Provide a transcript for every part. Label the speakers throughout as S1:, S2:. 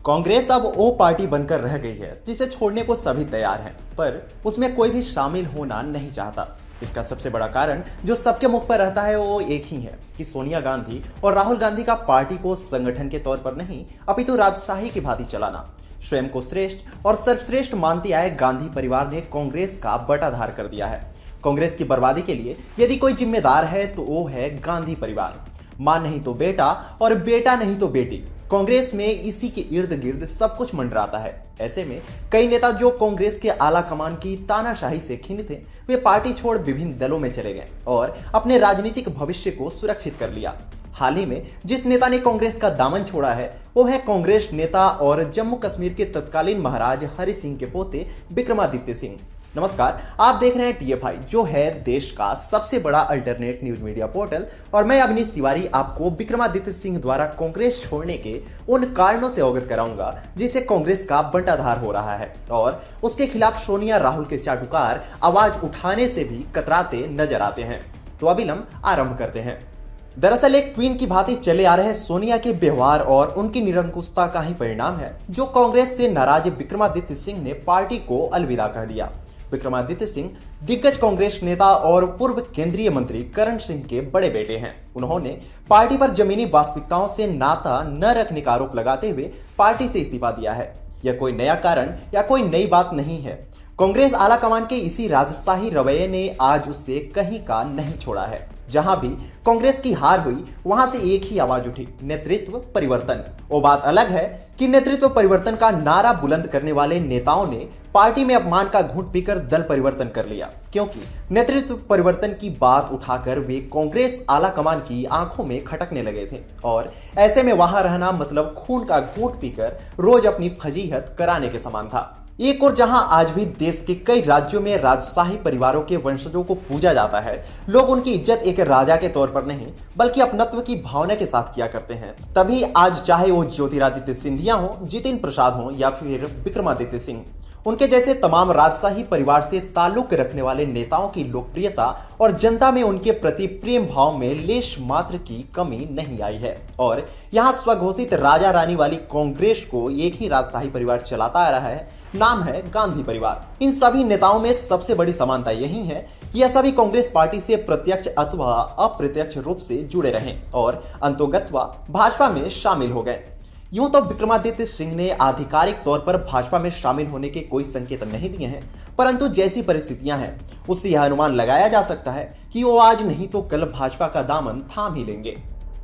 S1: कांग्रेस अब वो पार्टी बनकर रह गई है जिसे छोड़ने को सभी तैयार हैं, पर उसमें कोई भी शामिल होना नहीं चाहता। इसका सबसे बड़ा कारण जो सबके मुख पर रहता है वो एक ही है कि सोनिया गांधी और राहुल गांधी का पार्टी को संगठन के तौर पर नहीं अपितु राजशाही की भांति चलाना। स्वयं को श्रेष्ठ और सर्वश्रेष्ठ मानते आए गांधी परिवार ने कांग्रेस का बटाधार कर दिया है। कांग्रेस की बर्बादी के लिए यदि कोई जिम्मेदार है तो वो है गांधी परिवार। मां नहीं तो बेटा और बेटा नहीं तो बेटी, कांग्रेस में इसी के इर्द गिर्द सब कुछ मंडराता है। ऐसे में कई नेता जो कांग्रेस के आला कमान की तानाशाही से खिन्न थे, वे पार्टी छोड़ विभिन्न दलों में चले गए और अपने राजनीतिक भविष्य को सुरक्षित कर लिया। हाल ही में जिस नेता ने कांग्रेस का दामन छोड़ा है वो है कांग्रेस नेता और जम्मू कश्मीर के तत्कालीन महाराज हरि सिंह के पोते विक्रमादित्य सिंह। नमस्कार, आप देख रहे हैं टीएफआई, जो है देश का सबसे बड़ा अल्टरनेट न्यूज मीडिया पोर्टल, और मैं अवनीश तिवारी आपको विक्रमादित्य सिंह द्वारा कांग्रेस छोड़ने के उन कारणों से अवगत कराऊंगा जिससे कांग्रेस का बंटाधार हो रहा है और उसके खिलाफ सोनिया राहुल के चाटुकार आवाज उठाने से भी कतराते नजर आते हैं। तो अविलंब आरंभ करते हैं। दरअसल एक क्वीन की भांति चले आ रहे सोनिया के व्यवहार और उनकी निरंकुशता का ही परिणाम है जो कांग्रेस से नाराज विक्रमादित्य सिंह ने पार्टी को अलविदा कह दिया। विक्रमादित्य सिंह दिग्गज कांग्रेस नेता और पूर्व केंद्रीय मंत्री करण सिंह के बड़े बेटे हैं। उन्होंने पार्टी पर जमीनी वास्तविकताओं से नाता न रखने का आरोप लगाते हुए पार्टी से इस्तीफा दिया है। यह कोई नया कारण या कोई नई बात नहीं है। कांग्रेस आला कमान के इसी राजशाही रवैये ने आज उससे कहीं का नहीं छोड़ा है। जहां भी कांग्रेस की हार हुई वहां से एक ही आवाज उठी, नेतृत्व परिवर्तन। वो बात अलग है कि नेतृत्व परिवर्तन का नारा बुलंद करने वाले नेताओं ने पार्टी में अपमान का घूंट पीकर दल परिवर्तन कर लिया, क्योंकि नेतृत्व परिवर्तन की बात उठाकर वे कांग्रेस आला कमान की आंखों में खटकने लगे थे और ऐसे में वहां रहना मतलब खून का घूंट पीकर रोज अपनी फजीहत कराने के समान था। एक और जहां आज भी देश के कई राज्यों में राजशाही परिवारों के वंशजों को पूजा जाता है, लोग उनकी इज्जत एक राजा के तौर पर नहीं बल्कि अपनत्व की भावना के साथ किया करते हैं। तभी आज चाहे वो ज्योतिरादित्य सिंधिया हो, जितिन प्रसाद हो या फिर विक्रमादित्य सिंह, उनके जैसे तमाम राजशाही परिवार से ताल्लुक रखने वाले नेताओं की लोकप्रियता और जनता में उनके प्रति प्रेम भाव में लेश मात्र की कमी नहीं आई है। और यहाँ स्वघोषित राजा रानी वाली कांग्रेस को एक ही राजशाही परिवार चलाता आ रहा है, नाम है गांधी परिवार। इन सभी नेताओं में सबसे बड़ी समानता यही है कि यह सभी कांग्रेस पार्टी से प्रत्यक्ष अथवा अप्रत्यक्ष रूप से जुड़े रहे और अंतोगत्वा भाजपा में शामिल हो गए। यूं तो विक्रमादित्य सिंह ने आधिकारिक तौर पर भाजपा में शामिल होने के कोई संकेत नहीं दिए हैं, परंतु जैसी परिस्थितियां हैं उससे यह अनुमान लगाया जा सकता है कि वो आज नहीं तो कल भाजपा का दामन थाम ही लेंगे।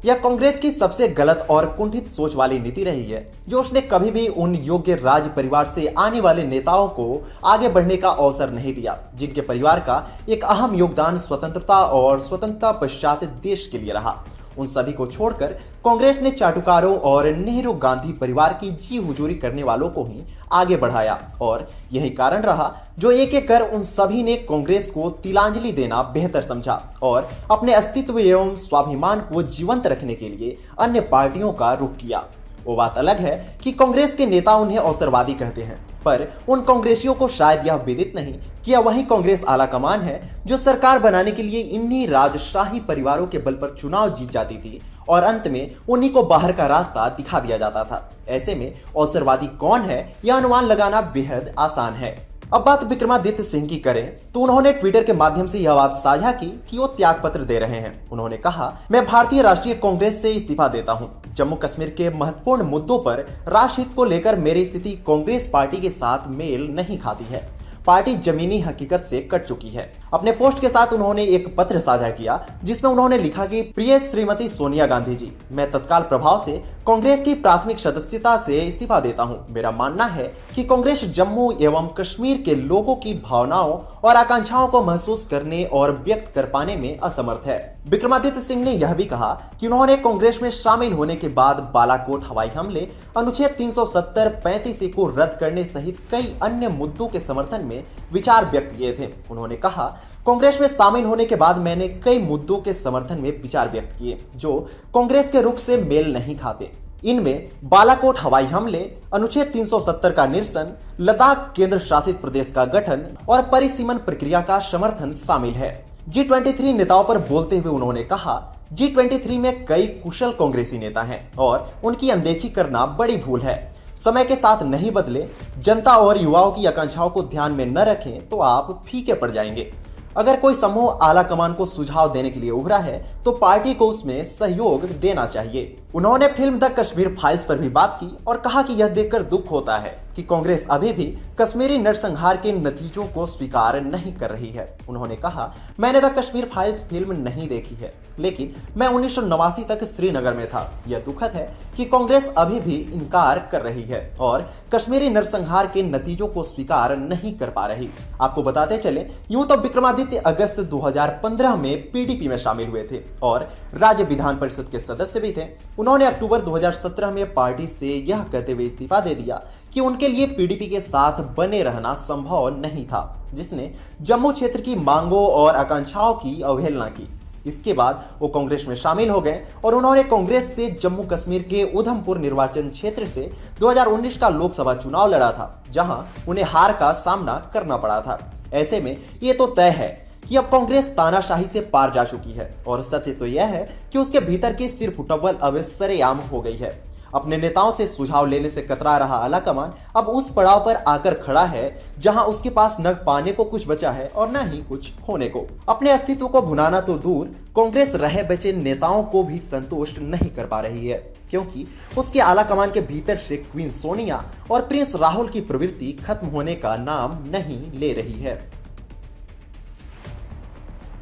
S1: यह कांग्रेस की सबसे गलत और कुंठित सोच वाली नीति रही है जो उसने कभी भी उन योग्य राज परिवार से आने वाले नेताओं को आगे बढ़ने का अवसर नहीं दिया जिनके परिवार का एक अहम योगदान स्वतंत्रता और स्वतंत्रता पश्चात देश के लिए रहा। उन सभी को छोड़कर कांग्रेस ने चाटुकारों और नेहरू गांधी परिवार की जी हुजूरी करने वालों को ही आगे बढ़ाया और यही कारण रहा जो एक एक कर उन सभी ने कांग्रेस को तिलांजलि देना बेहतर समझा और अपने अस्तित्व एवं स्वाभिमान को जीवंत रखने के लिए अन्य पार्टियों का रुख किया। वो बात अलग है कि कांग्रेस के नेता उन्हें अवसरवादी कहते हैं, पर उन कांग्रेसियों को शायद यह विदित नहीं कि यह वही कांग्रेस आला कमान है जो सरकार बनाने के लिए इन्हीं राजशाही परिवारों के बल पर चुनाव जीत जाती थी और अंत में उन्हीं को बाहर का रास्ता दिखा दिया जाता था। ऐसे में अवसरवादी कौन है यह अनुमान लगाना बेहद आसान है। अब बात विक्रमादित्य सिंह की करें तो उन्होंने ट्विटर के माध्यम से यह बात साझा की कि वो त्यागपत्र दे रहे हैं। उन्होंने कहा, मैं भारतीय राष्ट्रीय कांग्रेस से इस्तीफा देता हूं। जम्मू कश्मीर के महत्वपूर्ण मुद्दों पर राष्ट्रहित को लेकर मेरी स्थिति कांग्रेस पार्टी के साथ मेल नहीं खाती है। पार्टी जमीनी हकीकत से कट चुकी है। अपने पोस्ट के साथ उन्होंने एक पत्र साझा किया जिसमें उन्होंने लिखा कि प्रिय श्रीमती सोनिया गांधी जी, मैं तत्काल प्रभाव से कांग्रेस की प्राथमिक सदस्यता से इस्तीफा देता हूं। मेरा मानना है कि कांग्रेस जम्मू एवं कश्मीर के लोगों की भावनाओं और आकांक्षाओं को महसूस करने और व्यक्त कर पाने में असमर्थ है। विक्रमादित्य सिंह ने यह भी कहा कि उन्होंने कांग्रेस में शामिल होने के बाद बालाकोट हवाई हमले, अनुच्छेद 370-35 को रद्द करने सहित कई अन्य मुद्दों के समर्थन में विचार व्यक्त किए थे। उन्होंने कहा, कांग्रेस में शामिल होने के बाद मैंने कई मुद्दों के समर्थन में विचार व्यक्त किए जो कांग्रेस के रुख से मेल नहीं खाते। इनमें बालाकोट हवाई हमले, अनुच्छेद 370 का निरसन, लद्दाख केंद्र शासित प्रदेश का गठन और परिसीमन प्रक्रिया का समर्थन शामिल है। G23 नेताओं पर बोलते हुए उन्होंने कहा, G23 में कई कुशल कांग्रेसी नेता हैं और उनकी अनदेखी करना बड़ी भूल है। समय के साथ नहीं बदले, जनता और युवाओं की आकांक्षाओं को ध्यान में न रखें तो आप फीके पड़ जाएंगे। अगर कोई समूह आला कमान को सुझाव देने के लिए उभरा है तो पार्टी को उसमें सहयोग देना चाहिए। उन्होंने फिल्म द कश्मीर फाइल्स पर भी बात की और कहा कि यह देखकर दुख होता है कि कांग्रेस अभी भी कश्मीरी नरसंहार के नतीजों को स्वीकार नहीं कर रही है। उन्होंने कहा, मैंने द कश्मीर फाइल्स फिल्म नहीं देखी है, लेकिन मैं 1989 तक श्रीनगर में था। यह दुखद है कि कांग्रेस अभी भी इनकार कर रही है और कश्मीरी नरसंहार के नतीजों को स्वीकार नहीं कर पा रही। आपको बताते चले, यूं तो विक्रमादित्य अगस्त 2015 में पीडीपी में शामिल हुए थे और राज्य विधान परिषद के सदस्य भी थे। उन्होंने अक्टूबर 2017 में पार्टी से यह कहते हुए इस्तीफा दे दिया कि उनके लिए पीडीपी के साथ बने रहना संभव नहीं था, जिसने जम्मू क्षेत्र की मांगों और आकांक्षाओं की अवहेलना की। इसके बाद वो कांग्रेस में शामिल हो गए और उन्होंने कांग्रेस से जम्मू कश्मीर के उधमपुर निर्वाचन क्षेत्र से 2019 का लोकसभा चुनाव लड़ा था, जहां उन्हें हार का सामना करना पड़ा था। ऐसे में ये तो तय है कि अब कांग्रेस तानाशाही से पार जा चुकी है और सत्य तो यह है कि उसके भीतर की सिर फुटबल अब सरेआम हो गई है। अपने नेताओं से सुझाव लेने से कतरा रहा आलाकमान अब उस पड़ाव पर आकर खड़ा है जहां उसके पास न पाने को कुछ बचा है और न ही कुछ खोने को। अपने अस्तित्व को भुनाना तो दूर, कांग्रेस रहे बचे नेताओं को भी संतुष्ट नहीं कर पा रही है, क्योंकि उसके आलाकमान के भीतर से क्वीन सोनिया और प्रिंस राहुल की प्रवृत्ति खत्म होने का नाम नहीं ले रही है।